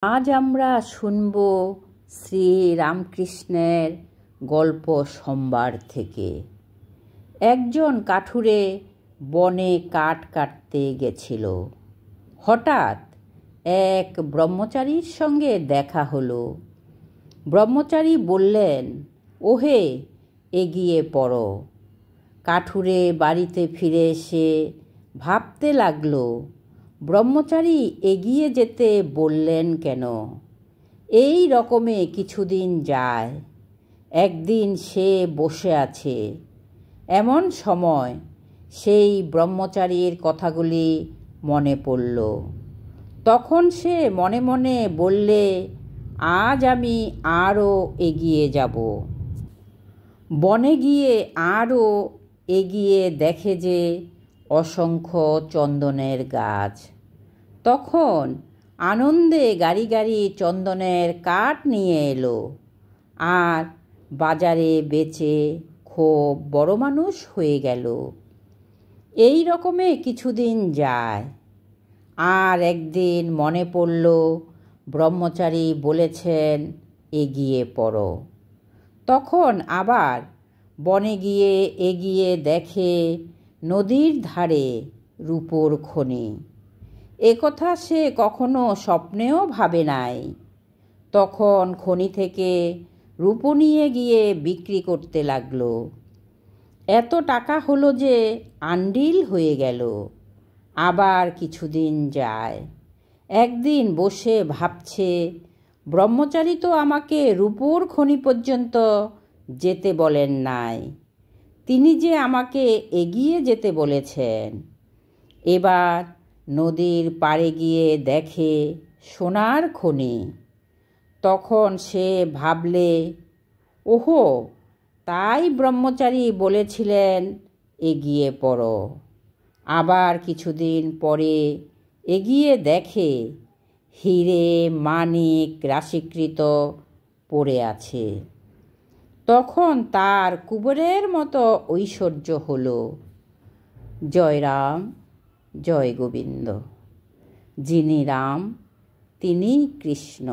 আজ আমরা শুনব শ্রীরামকৃষ্ণের গল্প সোমবার থেকে। একজন কাঠুরে বনে কাঠ কাটতে গেছিল। হঠাৎ এক ব্রহ্মচারীর সঙ্গে দেখা হলো। ব্রহ্মচারী বললেন, ওহে, এগিয়ে পড়ো। কাঠুরে বাড়িতে ফিরে এসে ভাবতে লাগলো, ব্রহ্মচারী এগিয়ে যেতে বললেন কেন। এই রকমে কিছুদিন যায়। একদিন সে বসে আছে। এমন সময় সেই ব্রহ্মচারীর কথাগুলি মনে পড়ল। তখন সে মনে মনে বললে, আজ আমি আরও এগিয়ে যাব। বনে গিয়ে আরও এগিয়ে দেখে যে অসংখ্য চন্দনের গাছ। তখন আনন্দে গাড়ি গাড়ি চন্দনের কাঠ নিয়ে এলো আর বাজারে বেচে খুব বড় মানুষ হয়ে গেল। এই রকমে কিছুদিন যায়। আর একদিন মনে পড়ল, ব্রহ্মচারী বলেছেন এগিয়ে পড়ো। তখন আবার বনে গিয়ে এগিয়ে দেখে নদীর ধারে রূপোর খনি। একথা সে কখনো স্বপ্নেও ভাবে নাই। তখন খনি থেকে রূপো নিয়ে গিয়ে বিক্রি করতে লাগলো। এত টাকা হলো যে আন্ডিল হয়ে গেল। আবার কিছুদিন যায়। একদিন বসে ভাবছে, ব্রহ্মচারী তো আমাকে রূপোর খনি পর্যন্ত যেতে বলেন নাই, তিনি যে আমাকে এগিয়ে যেতে বলেছেন। এবার নদীর পাড়ে গিয়ে দেখে সোনার খনি। তখন সে ভাবলে, ওহো, তাই ব্রহ্মচারী বলেছিলেন এগিয়ে পড়ো। আবার কিছুদিন পরে এগিয়ে দেখে হিরে মানিক রাশিকৃত পড়ে আছে। তখন তার কুবেরের মতো ঐশ্বর্য হলো। জয় রাম, জয় গোবিন্দ। যিনি রাম, তিনিই কৃষ্ণ।